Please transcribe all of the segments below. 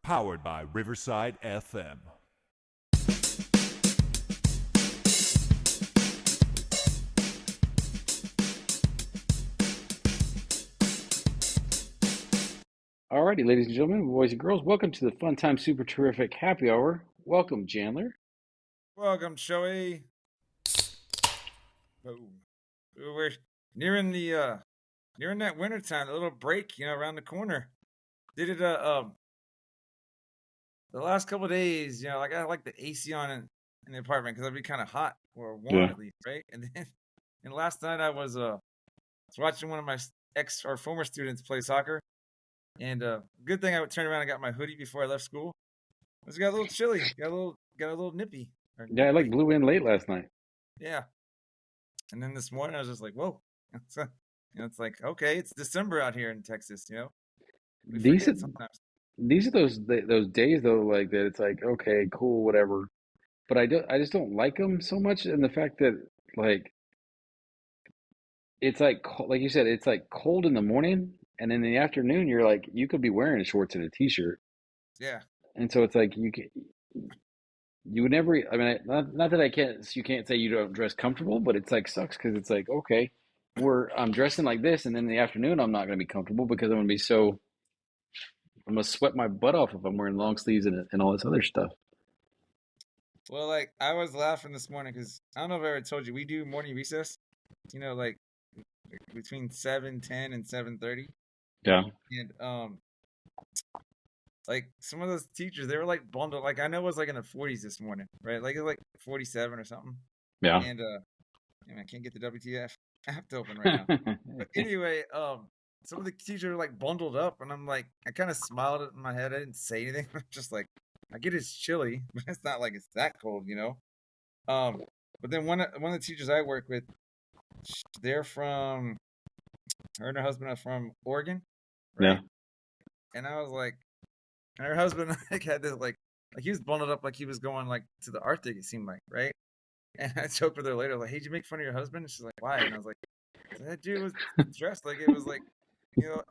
Powered by Riverside FM. Alrighty, ladies and gentlemen, boys and girls, welcome to the Fun Time Super Terrific Happy Hour. Welcome, Chandler. Welcome, Joey. Boom. We're nearing nearing that winter time, a little break, around the corner. Did it the last couple of days, I got like the AC on in the apartment because it'd be kind of hot or warm Yeah. at least, right? And last night I was watching one of my former students play soccer, and good thing I would turn around and got my hoodie before I left school. It got a little chilly, got a little nippy. Yeah, I like blew in late last night. Yeah. And then this morning I was just like, whoa. It's like, okay, it's December out here in Texas, We These forget sometimes. these are those days though, like that. It's like okay, cool, whatever. But I just don't like them so much, and the fact that like it's like like you said, it's like cold in the morning, and in the afternoon you're like you could be wearing shorts and a t-shirt, Yeah. and so it's like you would never. I mean, not that you can't say you don't dress comfortable, but it's like sucks because it's like okay, I'm dressing like this, and then in the afternoon I'm not going to be comfortable because I'm gonna sweat my butt off if I'm wearing long sleeves and all this other stuff. Well, like I was laughing this morning because I don't know if I ever told you, we do morning recess, like between 7:10 and 7:30. Yeah. And like some of those teachers, they were like bundled, like I know it was like in the 40s this morning, right? Like it was like 47 or something. Yeah. And I can't get the WTF app to open right now. But anyway, some of the teachers were like bundled up, and I'm like, I kind of smiled in my head. I didn't say anything. I'm just like, I get it's chilly, but it's not like it's that cold. But then one of the teachers I work with, they're from her and her husband are from Oregon, Yeah. right? And I was like, and her husband like had this like he was bundled up like he was going like to the Arctic. It seemed like, right? And I joked with her later, like, "Hey, did you make fun of your husband?" And she's like, "Why?" And I was like, "That dude was dressed like it was like,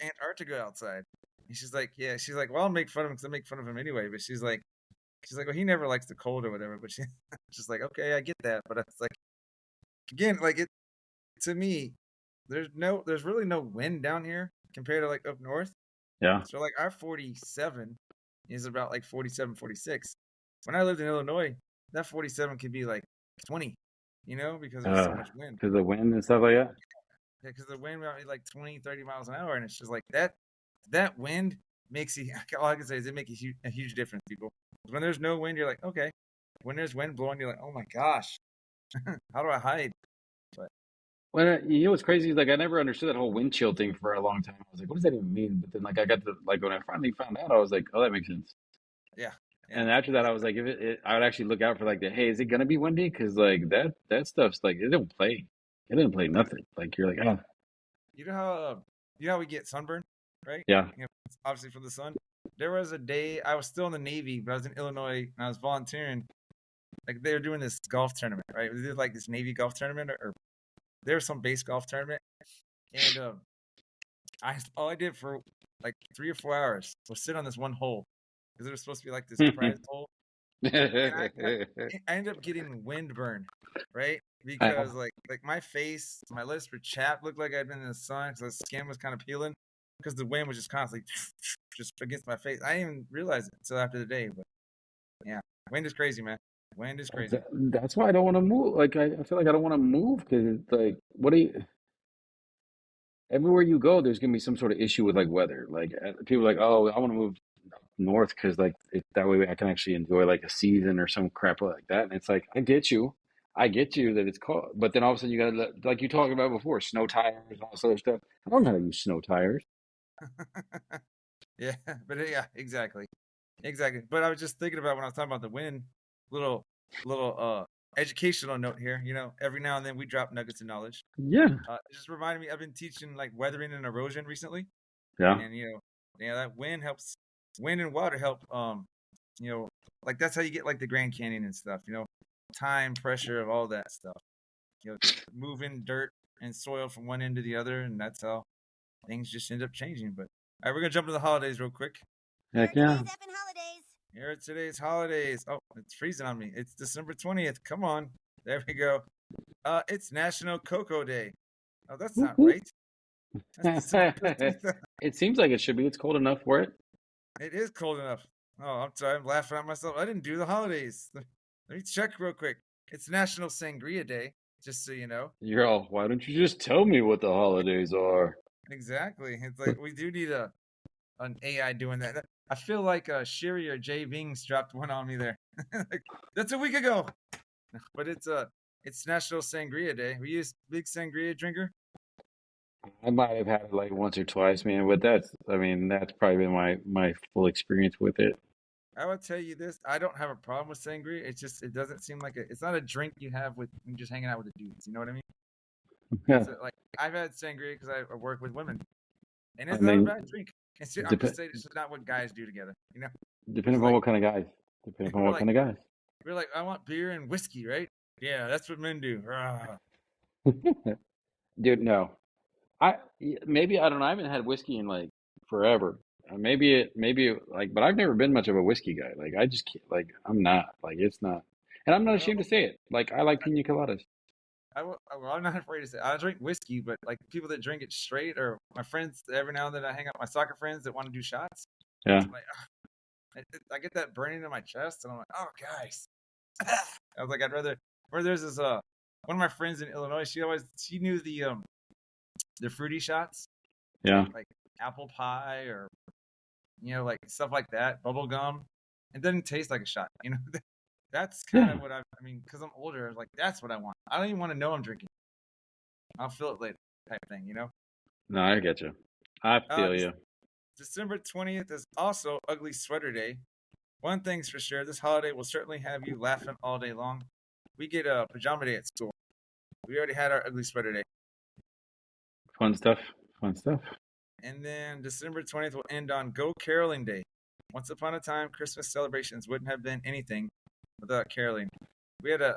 Antarctica outside." And she's like, "Yeah." She's like, "Well, I'll make fun of him because I make fun of him anyway." But she's like, "Well, he never likes the cold or whatever." But she's like, "Okay, I get that." But it's like, again, like it to me, there's really no wind down here compared to like up north. Yeah. So like our 47 is about like 47, 46. When I lived in Illinois, that 47 could be like 20, because there's so much wind. Because the wind and stuff like that. Yeah, because the wind might be like 20, 30 miles an hour, and it's just like that wind makes you, all I can say is it makes a huge difference, people. When there's no wind, you're like, okay. When there's wind blowing, you're like, oh my gosh, how do I hide? But When you know what's crazy is like I never understood that whole wind chill thing for a long time. I was like, what does that even mean? But then like I got to like when I finally found out, I was like, oh, that makes sense. yeah, yeah, And after that, I was like, if I would actually look out for like the hey, is it gonna be windy? Because like that stuff's like it didn't play nothing. Like you're like, oh you know how we get sunburn, right? yeah, It's obviously from the sun. There was a day I was still in the Navy, but I was in Illinois and I was volunteering. Like they were doing this golf tournament, right? They did like this Navy golf tournament, or there was some base golf tournament, and all I did for like 3 or 4 hours was sit on this one hole because it was supposed to be like this prize hole, and I ended up getting windburn, right? Because like my face, my lips were chapped, looked like I'd been in the sun because the skin was kind of peeling because the wind was just constantly just against my face. I didn't even realize it until after the day, but yeah, wind is crazy, man. Wind is crazy. that's why I don't want to move. Like I feel like I don't want to move because it's like what do you? Everywhere you go, there's gonna be some sort of issue with like weather. Like people are like, oh, I want to move north because like that way I can actually enjoy like a season or some crap like that. And it's like I get you that it's cold, but then all of a sudden you gotta like you talked about before, snow tires and all this other stuff. I don't know how to use snow tires. Yeah, but yeah, exactly. Exactly. But I was just thinking about when I was talking about the wind, little educational note here, every now and then we drop nuggets of knowledge. Yeah, It just reminded me I've been teaching like weathering and erosion recently. yeah. And that wind and water help like that's how you get like the Grand Canyon and stuff, time, pressure of all that stuff. Moving dirt and soil from one end to the other, and that's how things just end up changing. But all right, we're gonna jump to the holidays real quick. Heck yeah. Happy holidays. Here are today's holidays. Oh, it's freezing on me. It's December 20th. Come on. There we go. It's National Cocoa Day. Oh, that's Whoop, not whoop. right. That's December 15th. It seems like it should be. It's cold enough for it. It is cold enough. Oh, I'm sorry. I'm laughing at myself. I didn't do the holidays. Let me check real quick. It's National Sangria Day, just so you know. You're all, why don't you just tell me what the holidays are? Exactly. It's like we do need an AI doing that. I feel like Sherry or Jay Bings dropped one on me there. Like, that's a week ago. But it's National Sangria Day. Were you a big sangria drinker? I might have had it like once or twice, man, but that's probably been my full experience with it. I would tell you this. I don't have a problem with sangria. It's just it doesn't seem like it's not a drink you have with when you're just hanging out with the dudes. You know what I mean? Yeah. Like I've had sangria because I work with women, and I it's not a mean, bad drink. I'm dep just saying it's just not what guys do together. You know, depending it's upon like what kind of guys. Depending upon we're what like kind of guys. we're like I want beer and whiskey, right? Yeah, that's what men do. Rah. Dude, no. Maybe I don't know. I haven't had whiskey in like forever. But I've never been much of a whiskey guy. Like I just can't, like I'm not like it's not, and I'm not ashamed to Well, say it. Like I like pina coladas. well, I'm not afraid to say I drink whiskey, but like people that drink it straight, or my friends every now and then I hang out with my soccer friends that want to do shots. Yeah, I'm like, I get that burning in my chest, and I'm like, oh, guys. I was like, I'd rather. Or there's this one of my friends in Illinois. She knew the fruity shots, yeah, like apple pie or like stuff like that, bubble gum. It doesn't taste like a shot. That's kind yeah. of what I mean, because I'm older. I was like, that's what I want. I don't even want to know I'm drinking. I'll feel it later, type thing. No, I get you. I Uh, feel you. December 20th is also Ugly Sweater Day. One thing's for sure, this holiday will certainly have you laughing all day long. We get a pajama day at school. We already had our ugly sweater day. Fun stuff. Fun stuff. And then December 20th will end on Go Caroling Day. Once upon a time, Christmas celebrations wouldn't have been anything without caroling. We had it's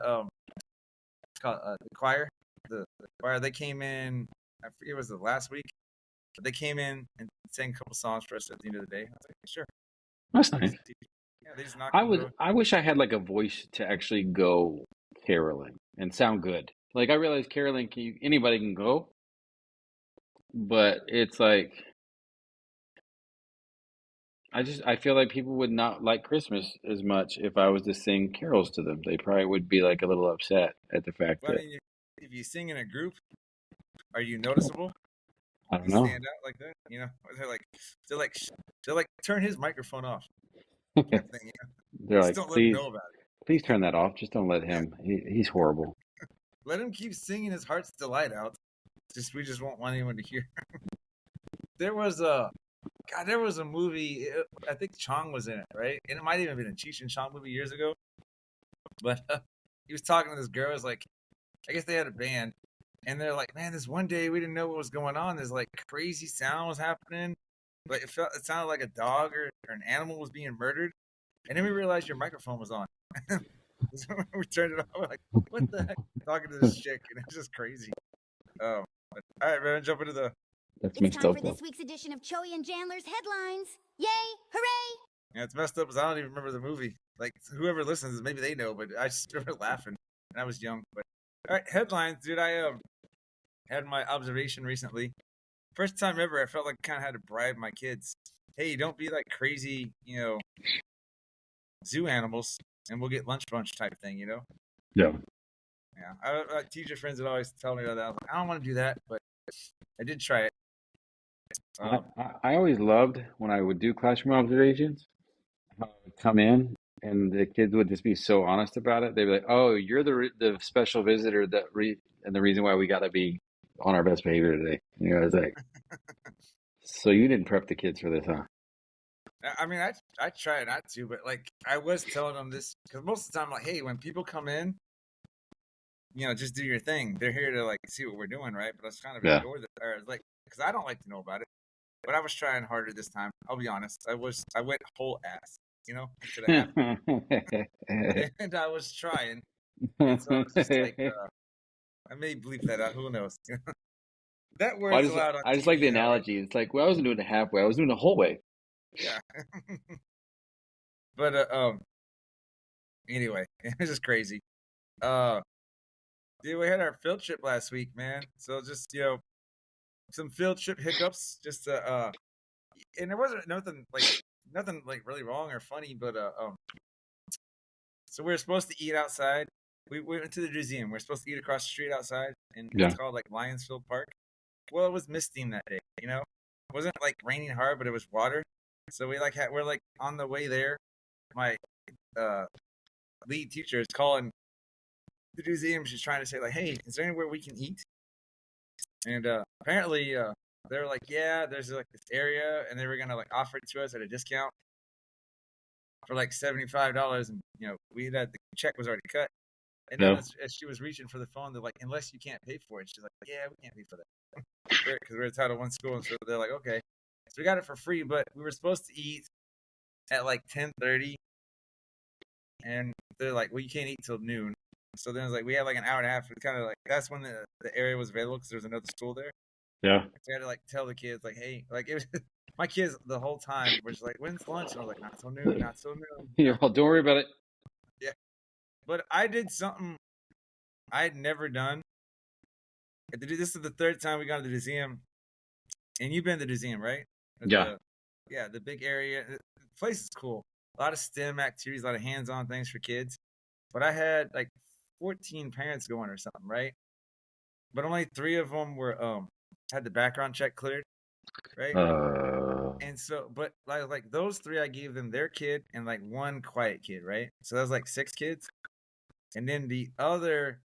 called the choir. The choir, they came in, I forget it was the last week, but they came in and sang a couple songs for us at the end of the day. I was like, sure. That's nice. Yeah, they just knocked on the door. I wish I had like a voice to actually go caroling and sound good. Like I realize caroling anybody can go, but it's like I feel like people would not like Christmas as much if I was to sing carols to them. They probably would be like a little upset at the fact Well, I that mean, if you sing in a group, are you noticeable? I You don't know. stand out like that? They're like, they're like, turn his microphone off, type thing. They're Just like, don't let him please, know about please turn that off. Just don't let it. him. He's horrible. Let him keep singing his heart's delight out. We just won't want anyone to hear. There was a movie. I think Chong was in it, right? And it might even have been a Cheech and Chong movie years ago. But he was talking to this girl. It was like, I guess they had a band, and they're like, man, this one day we didn't know what was going on. This like crazy sound was happening, but it sounded like a dog or an animal was being murdered. And then we realized your microphone was on. So we turned it off. We're like, what the heck? Talking to this chick, and it's just crazy. All right, man, jump into the. That's It's messed time up for though. this week's edition of Joey and Chandler's headlines. Yay! Hooray! Yeah, it's messed up because I don't even remember the movie. Like whoever listens, maybe they know, but I just remember laughing, and I was young. But all right, headlines, dude. I had my observation recently. First time ever, I felt like I kind of had to bribe my kids. Hey, don't be like crazy, zoo animals, and we'll get lunch bunch type thing. Yeah. Yeah, I teacher friends would always tell me that. I was like, I don't want to do that, but I did try it. I, Um, I always loved when I would do classroom observations, how I would come in and the kids would just be so honest about it. They'd be like, "Oh, you're the special visitor and the reason why we got to be on our best behavior today." It's like, so you didn't prep the kids for this, huh? I mean, I try not to, but like I was telling them this because most of the time, I'm like, hey, when people come in, just do your thing. They're here to like see what we're doing, right? But I was kind of Yeah. ignore that, or like because I don't like to know about it. But I was trying harder this time. I'll be honest. I went whole ass, instead of half. And I was trying, and so I was just like, I may bleep that out. Who knows? That Well, word's allowed on I just like the TV now, right? analogy. It's like, well, I wasn't doing it halfway. I was doing it the whole way. Yeah. But anyway, it was just crazy. Uh, dude, we had our field trip last week, man. So just some field trip hiccups. Just and there wasn't nothing like really wrong or funny, but so we were supposed to eat outside. We went to the museum. We are supposed to eat across the street outside, and it's Yeah. called like Lionsfield Park. Well, it was misting that day. It wasn't like raining hard, but it was water. So we're like on the way there. My uh, lead teacher is calling the museum. She's trying to say like, "Hey, is there anywhere we can eat?" And apparently, they're like, "Yeah, there's like this area," and they were gonna like offer it to us at a discount for like $75, and we had the check was already cut. And then Yeah. as she was reaching for the phone, they're like, "Unless you can't pay for it," she's like, "Yeah, we can't pay for that because we're a Title I school." And so they're like, "Okay." So we got it for free, but we were supposed to eat at like 10:30, and they're like, "Well, you can't eat till noon." So then it's like we had like an hour and a half. It's kind of like that's when the area was available because there was another school there. Yeah. So I had to like tell the kids like, "Hey," like it was my kids the whole time were just like, "When's lunch?" And I was like, "Not till noon, not till noon." Yeah. Well, don't worry about it. Yeah, but I did something I had never done. This is the third time we got to the museum, and you've been to the museum, right? Yeah. The big area. The place is cool. A lot of STEM activities, a lot of hands-on things for kids. But I had like 14 parents going or something, right? But only 3 of them were had the background check cleared, right? And so, but like those 3, I gave them their kid and like 1 quiet kid, right? So that was like 6 kids, and then the other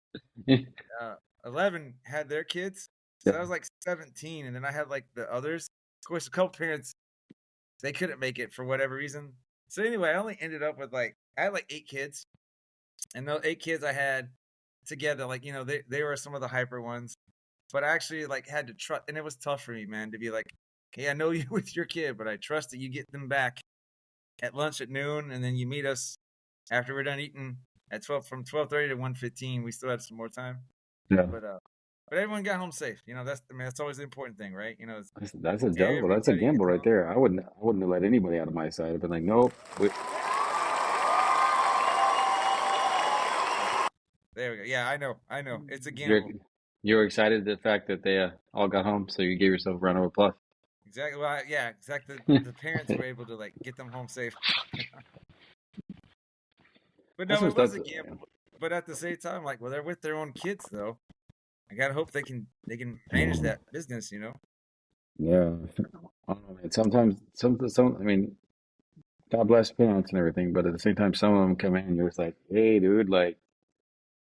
uh, 11 had their kids. So that Yeah. was like 17, and then I had like the others. Of course, a couple parents they couldn't make it for whatever reason. So anyway, I only ended up with I had like 8 kids, and those 8 kids I had together, like they were some of the hyper ones, but I actually like had to trust, and it was tough for me, man, to be like, hey, I know you with your kid, but I trust that you get them back at lunch at noon, and then you meet us after we're done eating at 12 from 12:30 to 1:15. We still had some more time, Yeah. but everyone got home safe. That's always the important thing, right? That's a juggle. That's a Everybody gamble gets right home. there. I wouldn't have let anybody out of my side. I've been like, nope. There we go. Yeah, I know. It's a You're gamble. you're excited the fact that they all got home, so you gave yourself a round of applause. Exactly. Well, yeah, exactly. The parents were able to like get them home safe. But That's no, some it stuff. was a gamble. But at the same time, like, well, they're with their own kids though. I gotta hope they can manage that business. Yeah. I don't know, man. Sometimes, some. I mean, God bless parents and everything, but at the same time, some of them come in and you're just like, hey, dude, like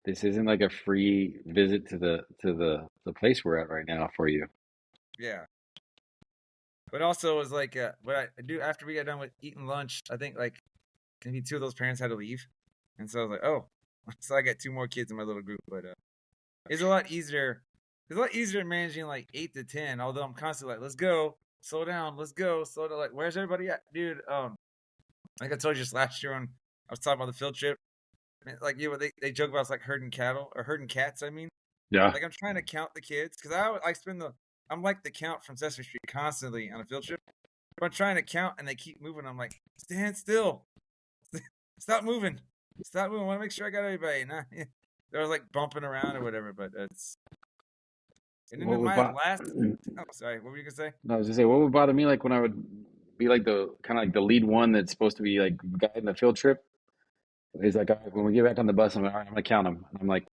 this isn't like a free visit to the place we're at right now for you. Yeah. But also it was like what I do after we got done with eating lunch, I think like maybe 2 of those parents had to leave. And so I was like, oh, so I got 2 more kids in my little group. But it's a lot easier. It's a lot easier managing like 8 to 10, although I'm constantly like, let's go, slow down, let's go, slow down. Like, where's everybody at? Dude, like I told you just last year when I was talking about the field trip. Like they joke about it's like herding cattle or herding cats, I mean. Yeah. Like I'm trying to count the kids because I'm like the count from Sesame Street constantly on a field trip. But I'm trying to count and they keep moving. I'm like, stand still, stop moving, stop moving. I want to make sure I got everybody. Nah, yeah. They was like bumping around or whatever. But it's and What then would my bother? last. Oh, sorry. What were you gonna say? I was just say, what would bother me like when I would be like the kind of like the lead one that's supposed to be like guiding the field trip. He's like, all right, when we get back on the bus, I'm like, all right, I'm gonna count them. I'm like,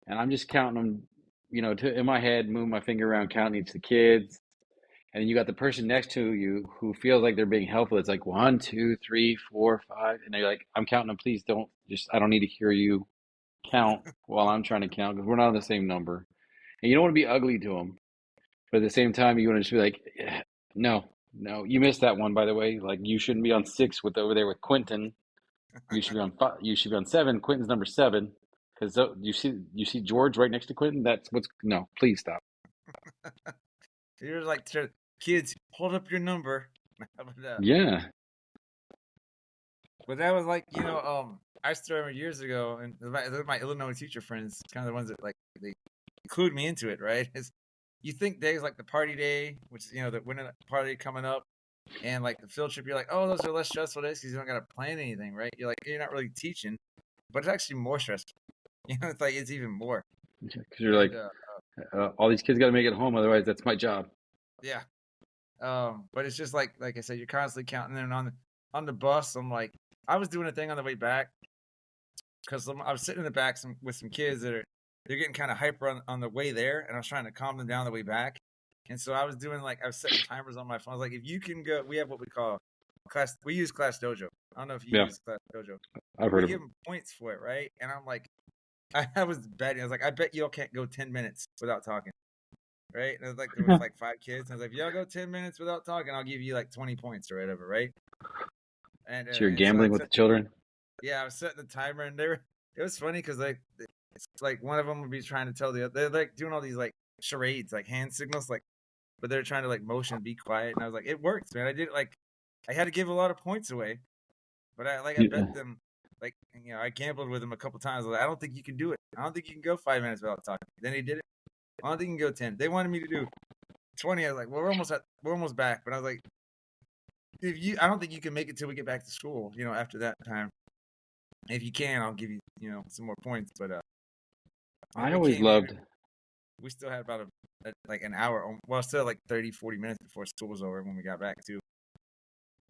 and I'm just counting them, in my head, moving my finger around, counting each of the kids. And then you got the person next to you who feels like they're being helpful. It's like 1, 2, 3, 4, 5, and they're like, I'm counting them. Please don't I don't need to hear you count while I'm trying to count because we're not on the same number. And you don't want to be ugly to them, but at the same time, you want to just be like, no, no, you missed that one, by the way. Like you shouldn't be on 6 with over there with Quentin. You should be on 5. You should be on 7. Quentin's number 7 because you see George right next to Quentin. That's what's no. Please stop. You're like, kids, hold up your number. Yeah, But that was like, I started years ago, and they're my Illinois teacher friends, kind of the ones that like they clued me into it, right? You think days like the party day, which is the winter party coming up, And like the field trip, you're like, oh, those are less stressful days because you don't got to plan anything, right? You're like, you're not really teaching, but it's actually more stressful. It's like it's even more. Because you're like, And all these kids got to make it home, otherwise that's my job. yeah, but it's just like I said, you're constantly counting. And on the bus, I'm like, I was doing a thing on the way back because I was sitting in the back with some kids they're getting kind of hyper on the way there, and I was trying to calm them down on the way back. And so I was doing I was setting timers on my phone. I was like, if you can go, we have what we call class. We use Class Dojo. I don't know if you Yeah, use Class Dojo. I've We heard of give it. them points for it, right? And I'm like, I was betting. I was like, I bet y'all can't go 10 minutes without talking, right? And it was like there was like 5 kids. And I was like, if y'all go 10 minutes without talking, I'll give you like 20 points or whatever, right? So you're And so I gambling with set, the children? yeah, I was setting the timer, and it was funny because it's like one of them would be trying to tell the other, they're like doing all these like charades, like hand signals, like, but they're trying to like motion, be quiet. And I was like, it works, man. I did I had to give a lot of points away, but I Yeah. bet them, like, I gambled with them a couple times. I was like, I don't think you can do it. I don't think you can go 5 minutes without talking. Then he did it. I don't think you can go 10. They wanted me to do 20. I was like, well, we're almost back. But I was like, I don't think you can make it till we get back to school, after that time. If you can, I'll give you, some more points. But I we always came here. loved, We still had about like an hour. Well, still like 30, 40 minutes before school was over when we got back too.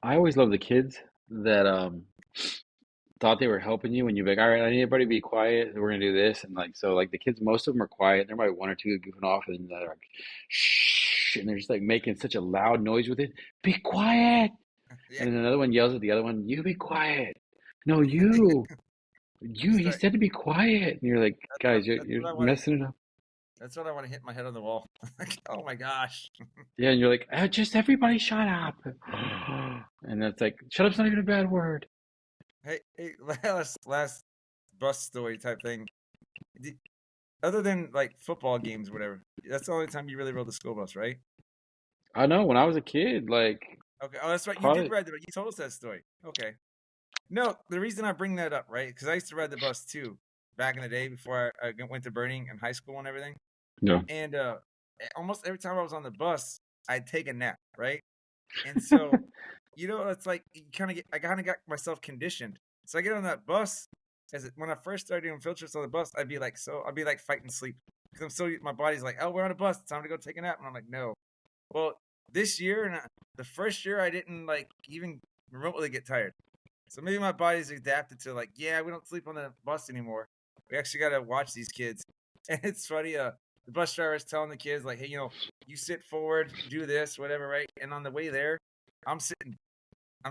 I always loved the kids that thought they were helping you when you're like, all right, I need everybody to be quiet. We're gonna do this, and like so, like the kids, most of them are quiet. There might be one or two goofing off, and they're like, shh, and they're just like making such a loud noise with it. Be quiet. Yeah, And then another one yells at the other one, you be quiet. No, you he start. said to be quiet. And you're like, guys, That's you're what I want to. messing it up. That's what I want to hit my head on the wall. Like, oh my gosh. Yeah, and you're like, just everybody shut up. And it's like, shut up's not even a bad word. Hey, last bus story type thing. Did, Other than like football games, or whatever, that's the only time you really rode the school bus, right? I know when I was a kid, like Okay. Oh, that's right. You did probably, ride the. You told us that story. Okay. No, the reason I bring that up, right? Because I used to ride the bus too, back in the day before I went to Burning in high school and everything. no. And almost every time I was on the bus, I'd take a nap, right? And so, it's like I kind of got myself conditioned. So I get on that bus. When I first started doing field trips on the bus, I'd be like, fighting sleep because my body's like, oh, we're on a bus, it's time to go take a nap, and I'm like, no. Well, this year and the first year, I didn't like even remotely get tired. So maybe my body's adapted to like, yeah, we don't sleep on the bus anymore. We actually got to watch these kids. And it's funny. The bus driver is telling the kids like, hey, you sit forward, do this, whatever, right? And on the way there, I'm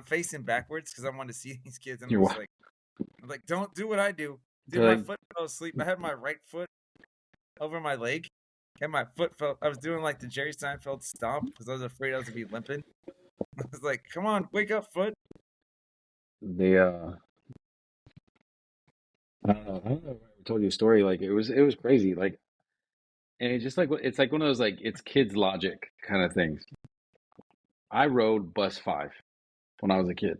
facing backwards because I wanted to see these kids, and You're, I'm like, don't do what I do. Dude, they're my like, foot fell asleep. I had my right foot over my leg, and my foot fell. I was doing like the Jerry Seinfeld stomp because I was afraid I was gonna be limping. I was like, come on, wake up, foot. they, I don't know if I ever told you a story. Like it was crazy. Like, and it's just like, it's like one of those, like, it's kids logic kind of things. I rode bus 5 when I was a kid.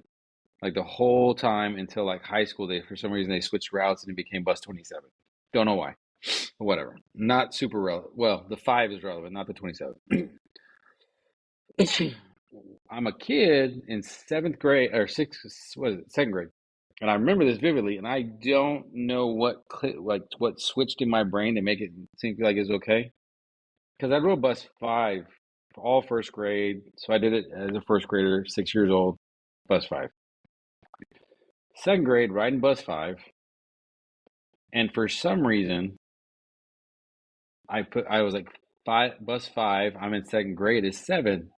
Like the whole time until like high school, for some reason they switched routes and it became bus 27. Don't know why, but whatever. Not super relevant. Well, the 5 is relevant, not the 27. I'm a kid in 7th grade or sixth, what is it, 2nd grade, and I remember this vividly. And I don't know what switched in my brain to make it seem like it's okay. Because I rode bus 5 for all 1st grade, so I did it as a 1st grader, 6 years old, bus 5. 2nd grade, riding bus 5, and for some reason, I was like bus 5. I'm in 2nd grade is 7,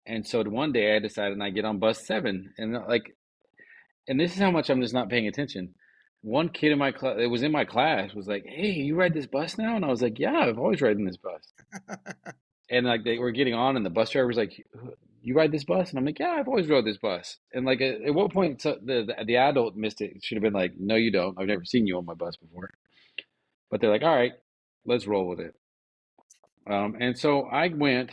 and so one day I decided and I get on bus 7, and like, and this is how much I'm just not paying attention. One kid in my class, it was in my class, was like, "Hey, you ride this bus now?" And I was like, "Yeah, I've always ridden this bus." And like they were getting on, and the bus driver was like, "You ride this bus?" And I'm like, "Yeah, I've always rode this bus." And like at what point the adult missed it? It should have been like, "No, you don't. I've never seen you on my bus before." But they're like, "All right, let's roll with it." And so I went.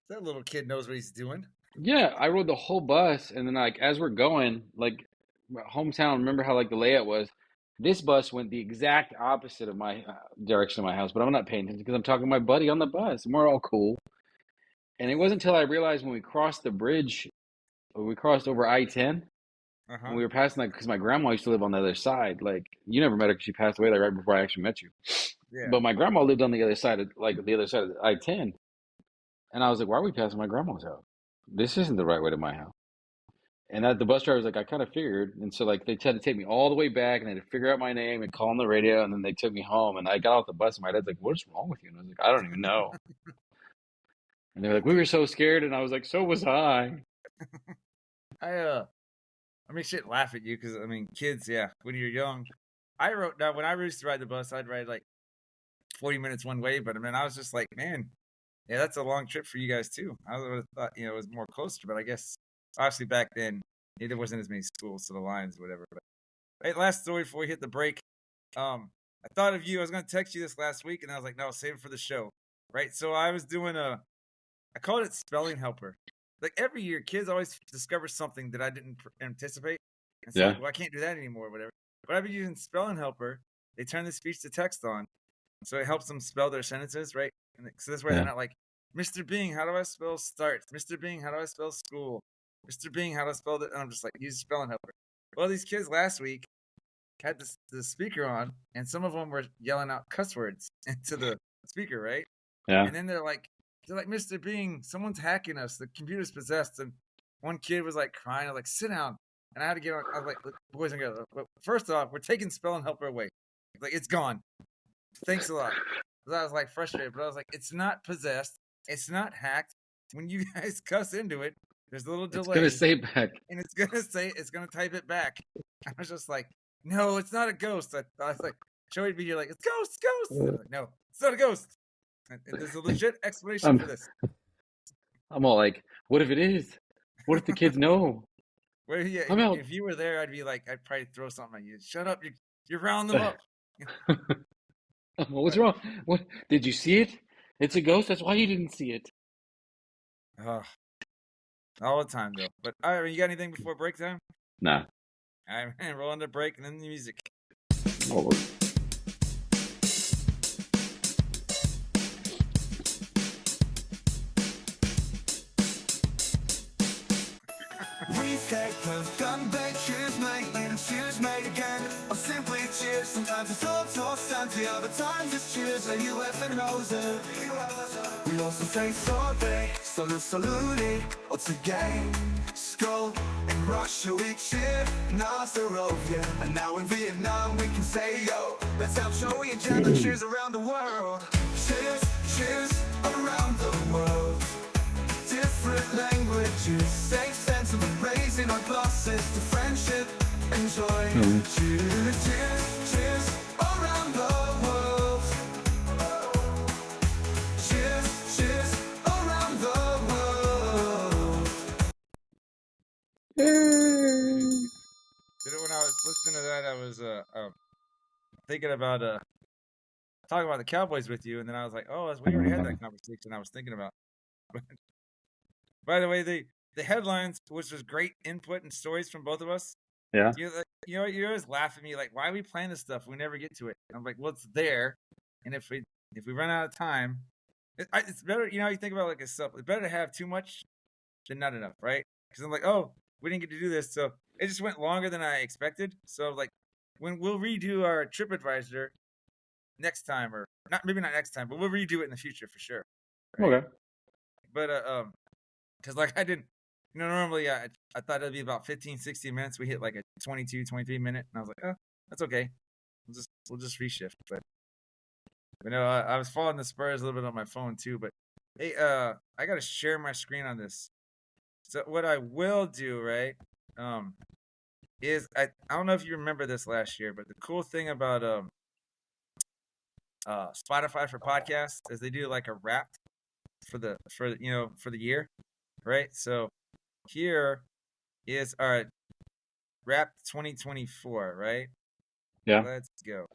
That little kid knows what he's doing. Yeah, I rode the whole bus, and then like as we're going, like my hometown. Remember how like the layout was? This bus went the exact opposite of my direction of my house, but I'm not paying attention because I'm talking to my buddy on the bus, and we're all cool. And it wasn't until I realized when we crossed the bridge, when we crossed over I-10, and we were passing because my grandma used to live on the other side. Like you never met her because she passed away like right before I actually met you. Yeah. But my grandma lived on the other side of I-10, and I was like, why are we passing my grandma's house? This isn't the right way to my house. And the bus driver was like, I kind of figured. And so like they tried to take me all the way back, and they had to figure out my name and call on the radio, and then they took me home. And I got off the bus, and my dad's like, what's wrong with you? And I was like, I don't even know. And they're like, we were so scared, and I was like, so was I. I mean, shit, laugh at you because I mean, kids, yeah. When you're young, I wrote down when I used to ride the bus, I'd ride like 40 minutes one way, but I mean, I was just like, man, yeah, that's a long trip for you guys too. I would have thought, it was more closer, but I guess obviously back then there wasn't as many schools to the lines or whatever. But hey, last story before we hit the break. I thought of you. I was gonna text you this last week, and I was like, no, save it for the show, right? So I was doing I called it spelling helper. Like every year, kids always discover something that I didn't anticipate. And so, Yeah. like, well, I can't do that anymore, or whatever. But I've been using spelling helper. They turn the speech to text on, so it helps them spell their sentences, right? And so this way, they're not like, Mr. Bing, how do I spell start? Mr. Bing, how do I spell school? Mr. Bing, how do I spell that? And I'm just like, use spelling helper. Well, these kids last week had the speaker on, and some of them were yelling out cuss words into the speaker, right? Yeah. And then they're like, Mr. Bing, someone's hacking us. The computer's possessed. And one kid was like crying. I was like, sit down. And I had to get on. I was like, boys and girls, first off, we're taking spelling helper away. Like, it's gone. Thanks a lot. I was like frustrated, but I was like, it's not possessed. It's not hacked. When you guys cuss into it, there's a little delay. It's gonna say back. And it's gonna type it back. I was just like, no, it's not a ghost. I was like, Joey B, you're like, it's ghost. And I'm like, no, it's not a ghost. And there's a legit explanation for this. I'm all like, what if it is? What if the kids know? Well, yeah, I'm out. if you were there, I'd be like, I'd probably throw something at you. Shut up, you're rounding them up. What's wrong? What did you see it? It's a ghost. That's why you didn't see it. All the time though. But all right, you got anything before break time? Nah. All right, man, roll on the break and then the music. Oh. We take the gun bait, cheers mate, and cheers mate again. Or simply cheers, sometimes it's all tossed empty, other times it's cheers, and you effing knows it. We also say sorry, salute, or to gain. Skull, in Russia we cheer, Nazareth, and now in Vietnam we can say yo. Let's help Joey and Jen the cheers around the world. Cheers, cheers, around the world. Different languages, same sentiment, raising our glasses to friendship and joy. Cheers, cheers, cheers, around the world. Cheers, cheers, around the world. When I was listening to that, I was thinking about talking about the Cowboys with you, and then I was like, oh, we already had that conversation. I was thinking about. By the way, the headlines, which was great input and stories from both of us. Yeah. You always laugh at me like, why are we playing this stuff? We never get to it. And I'm like, well, it's there, and if we run out of time, it's better. You know, you think about like it's better to have too much than not enough, right? Because I'm like, oh, we didn't get to do this, so it just went longer than I expected. So like, when we'll redo our TripAdvisor next time, or maybe not next time, but we'll redo it in the future for sure. Right? Okay. But because like I didn't, normally I thought it'd be about 15, 16 minutes. We hit like a 22, 23 minute, and I was like, oh, that's okay. We'll just reshift. But I was following the Spurs a little bit on my phone too. But hey, I gotta share my screen on this. So what I will do, right, is I don't know if you remember this last year, but the cool thing about Spotify for podcasts is they do like a wrap for the year, right? So here is our wrap 2024, right? Yeah. Let's go.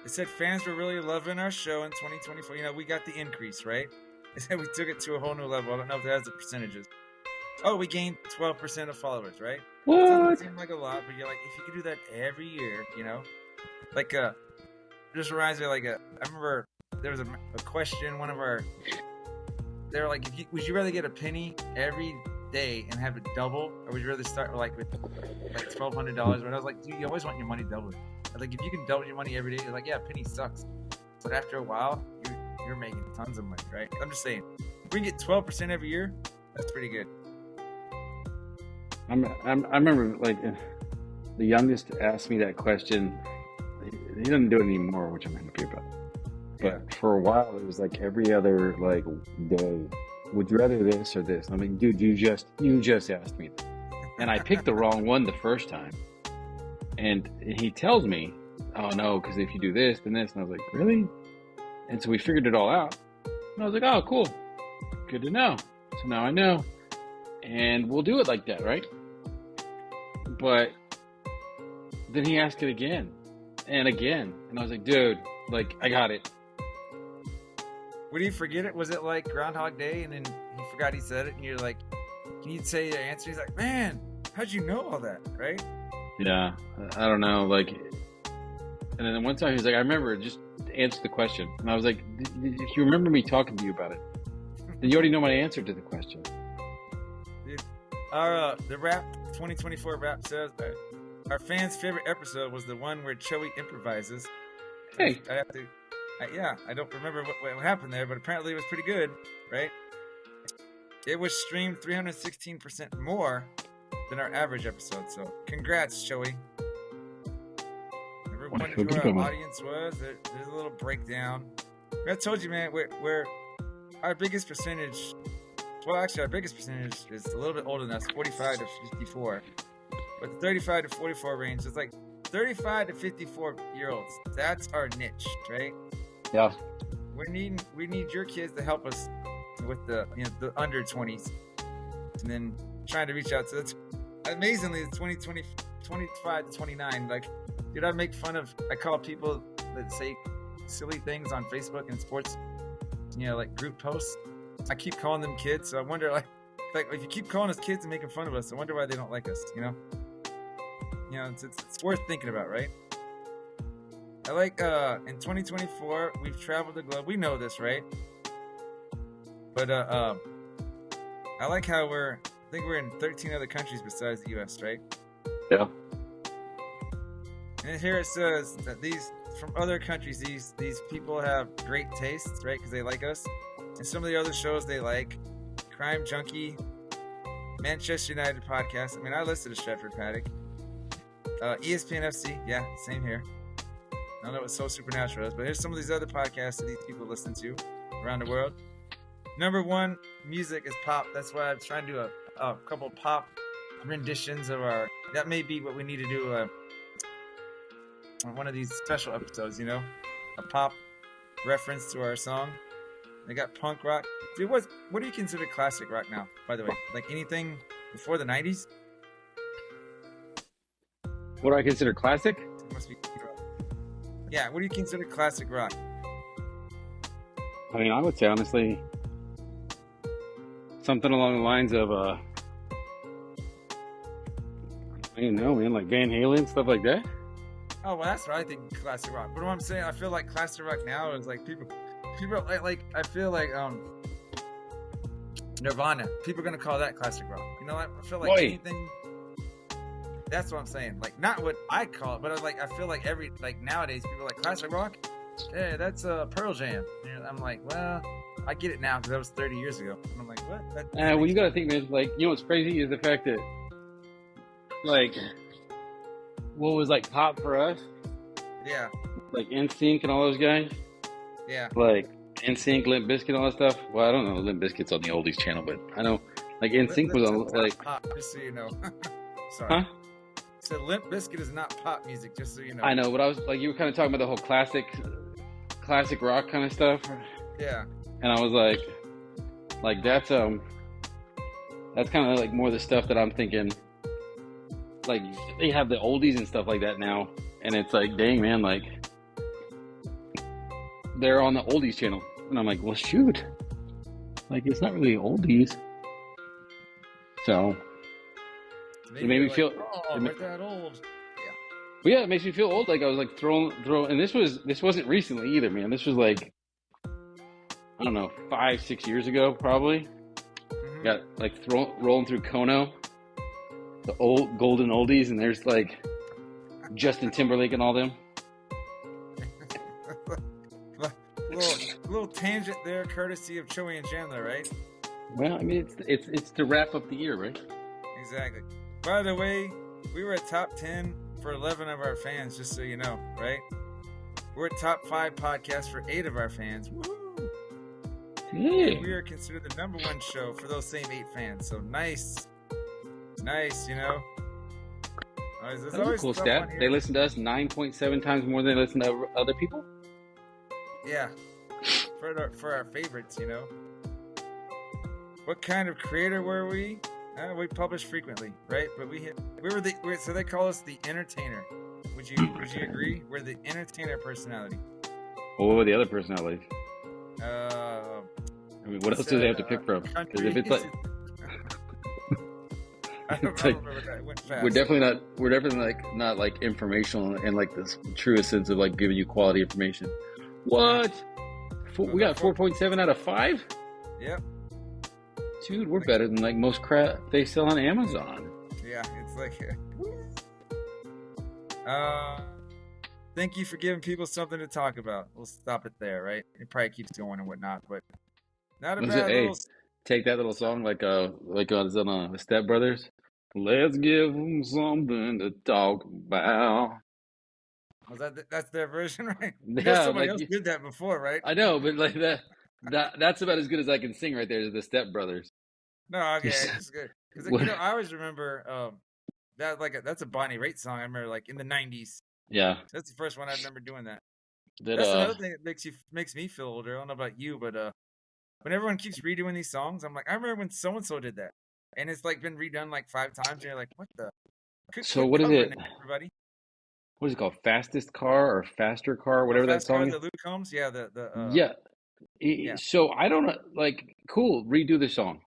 It said fans were really loving our show in 2024. We got the increase, right? It said we took it to a whole new level. I don't know if that has the percentages. Oh, we gained 12% of followers, right? It doesn't seem like a lot, but you're like, if you could do that every year, like just reminds me I remember there was a question. They were like, would you rather get a penny every day and have it double, or would you rather start with $1,200? But I was like, dude, you always want your money doubled. Like, if you can double your money every day, you're like, yeah, a penny sucks. But after a while, you're making tons of money, right? I'm just saying, if we can get 12% every year, that's pretty good. I remember like the youngest asked me that question. He doesn't do it anymore, which I'm happy about. But for a while, it was like every other like day. Would you rather this or this? I mean, dude, you just asked me that, and I picked the wrong one the first time. And he tells me, "Oh no, because if you do this, then this." And I was like, "Really?" And so we figured it all out. And I was like, "Oh, cool, good to know." So now I know, and we'll do it like that, right? But then he asked it again and again, and I was like, "Dude, like I got it." Would he forget it? Was it like Groundhog Day, and then he forgot he said it, and you're like, "Can you say your answer?" He's like, "Man, how'd you know all that?" Right? Yeah, I don't know, like, and then one time he was like, "I remember, just answer the question," and I was like, "If you remember me talking to you about it, then you already know my answer to the question." Dude, the rap 2024 rap says our fans' favorite episode was the one where Joey improvises. Hey, I don't remember what happened there, but apparently it was pretty good, right? It was streamed 316% more than our average episode, so congrats, Joey. Never wondered who our audience was. There's a little breakdown. I told you, man, we're our biggest percentage. Well, actually, our biggest percentage is a little bit older than us, 45 to 54. But the 35 to 44 range is like 35 to 54-year-olds. That's our niche, right? Yeah. We need your kids to help us with the under 20s, and then trying to reach out. So that's amazingly it's 25 to 29. Like, dude, I call people that say silly things on Facebook and sports, like group posts. I keep calling them kids, so I wonder like if you keep calling us kids and making fun of us, I wonder why they don't like us. It's worth thinking about, right? I like in 2024 we've traveled the globe. We know this, right? But I like how I think we're in 13 other countries besides the U.S., right? Yeah. And here it says that from other countries, these people have great tastes, right? Because they like us. And some of the other shows they like, Crime Junkie, Manchester United podcast. I mean, I listed a Stratford Paddock. ESPN FC, yeah, same here. I don't know what So Supernatural is, but here's some of these other podcasts that these people listen to around the world. Number one, music is pop. That's why I'm trying to do a couple pop renditions of our. That may be what we need to do on one of these special episodes. A pop reference to our song. They got punk rock. Dude, what do you consider classic rock now? By the way, like anything before the 90s? What do I consider classic? It must be. Yeah, what do you consider classic rock? I mean, I would say honestly, something along the lines of I don't know, man, like Van Halen, stuff like that. Oh, well, that's what I think classic rock. But what I'm saying, I feel like classic rock now is like people like I feel like Nirvana. People are gonna call that classic rock. I feel like anything. That's what I'm saying. Like, not what I call it, but I feel like nowadays people are like classic rock. Yeah, that's Pearl Jam. And I'm like, well, I get it now because that was 30 years ago. And I'm like, what? Well, you gotta think, man. Like, what's crazy is the fact that, like, what was like pop for us? Yeah. Like NSYNC and all those guys. Yeah. Like NSYNC, Limp Bizkit, all that stuff. Well, I don't know. Limp Bizkit's on the oldies channel, but I know, like NSYNC was on like. Pop, just so you know. Sorry. Huh? So Limp Bizkit is not pop music, just so you know. I know, but I was like, you were kind of talking about the whole classic rock kind of stuff. Yeah. And I was like that's kind of like more the stuff that I'm thinking. Like they have the oldies and stuff like that now, and it's like, dang man, like they're on the oldies channel, and I'm like, well, shoot, like it's not really oldies, so. Maybe it made me like, feel. Oh, we're that old. But yeah, it makes me feel old. Like I was like throwing, and this wasn't recently either, man. This was like, I don't know, 5, 6 years ago, probably. Mhm. Got like rolling through Kono, the old golden oldies, and there's like Justin Timberlake and all them. little tangent there, courtesy of Joey and Chandler, right? Well, I mean, it's to wrap up the year, right? Exactly. By the way, we were at top 10 for 11 of our fans, just so you know, right? We're a top 5 podcast for 8 of our fans. Woohoo! Yeah. We are considered the #1 show for those same 8 fans. So nice, you know. That's a cool stat. They listen to us 9.7 times more than they listen to other people. Yeah, for our favorites, you know. What kind of creator were we? We publish frequently, right? But so they call us the entertainer. Would you agree? We're the entertainer personality. What were the other personalities? I mean, what else do they have to pick from? Because if it's like, I don't remember that. It went fast. we're definitely like not like informational and like this truest sense of like giving you quality information. What? We got 4.7 out of 5? Yep. Dude, we're better than like most crap they sell on Amazon. Yeah, it's like, thank you for giving people something to talk about. We'll stop it there, right? It probably keeps going and whatnot, but not a bad little. Take that little song like on the Step Brothers. Let's give them something to talk about. Was that's their version, right? Yeah, somebody like, else did that before, right? I know, but like that's about as good as I can sing right there. The Step Brothers. No, okay, it's good. Because you know, I always remember that's a Bonnie Raitt song. I remember like in the '90s. Yeah, That's the first one I remember doing that. That's another thing that makes me feel older. I don't know about you, but when everyone keeps redoing these songs, I'm like, I remember when so and so did that, and it's like been redone like 5 times, and you're like, what the? So what is it? Everybody. What is it called? Fastest Car or Faster Car? Whatever that song is. The Luke Combs, yeah. Yeah. So I don't know. Like, cool. Redo the song.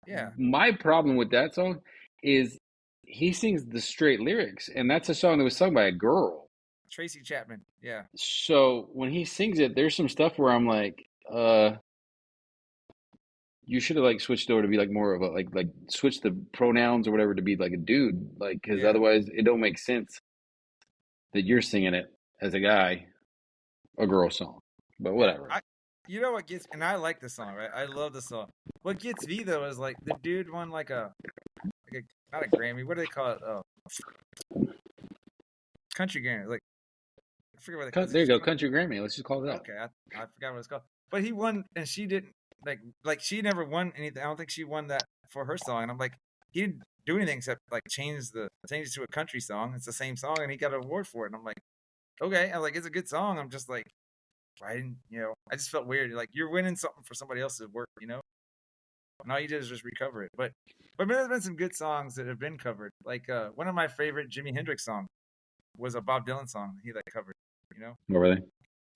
Yeah. My problem with that song is he sings the straight lyrics, and that's a song that was sung by a girl. Tracy Chapman. Yeah. So when he sings it, there's some stuff where I'm like, you should have like switched over to be like more of a like switch the pronouns or whatever to be like a dude, like because otherwise it don't make sense that you're singing it as a guy, a girl song, but whatever. You know what gets, and I like the song, right? I love the song. What gets me though is like the dude won like a not a Grammy. What do they call it? Country Grammy. Like I forget what they call it. There you go, Country Grammy. Let's just call it that. Okay, I forgot what it's called. But he won, and she didn't like she never won anything. I don't think she won that for her song. And I'm like, he didn't do anything except like change it to a country song. It's the same song, and he got an award for it. And I'm like, okay, I'm like, it's a good song. I'm just like, I didn't, I just felt weird. Like you're winning something for somebody else's work, and all you did is just recover it. But there's been some good songs that have been covered. Like one of my favorite Jimi Hendrix songs was a Bob Dylan song he like covered. Oh, really?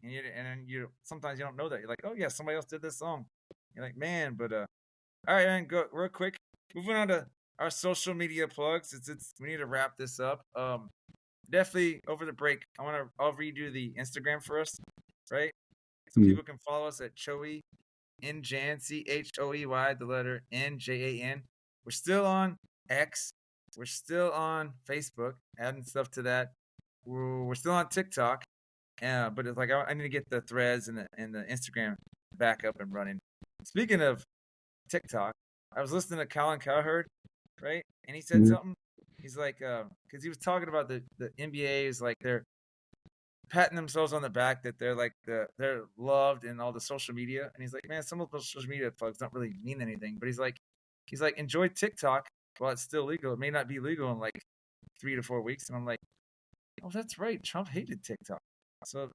And then sometimes you don't know that. You're like, oh yeah, somebody else did this song. You're like, man, but all right, man, go real quick. Moving on to our social media plugs. We need to wrap this up. Definitely over the break, I'll redo the Instagram for us, right? So people can follow us at Choey Njan, CHOEY, the letter NJAN. We're still on X. We're still on Facebook, adding stuff to that. We're still on TikTok. But it's like I need to get the threads and the Instagram back up and running. Speaking of TikTok, I was listening to Colin Cowherd, right? And he said something. He's like, because he was talking about the NBA is like they're patting themselves on the back that they're like they're loved in all the social media. And he's like, man, some of those social media plugs don't really mean anything. But he's like, enjoy TikTok while it's still legal. It may not be legal in like 3 to 4 weeks. And I'm like, oh, that's right. Trump hated TikTok. So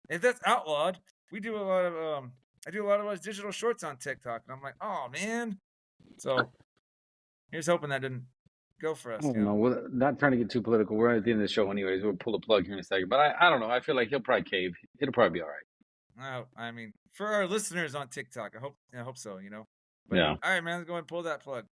if that's outlawed, we do a lot of I do a lot of digital shorts on TikTok, and I'm like, oh man. So here's hoping that didn't go for us. I don't know. Well, not trying to get too political. We're at the end of the show anyways. We'll pull a plug here in a second, but I don't know. I feel like he'll probably cave. It'll probably be all right. No, I mean, for our listeners on TikTok, I hope so. But, yeah. All right, man. Let's go and pull that plug.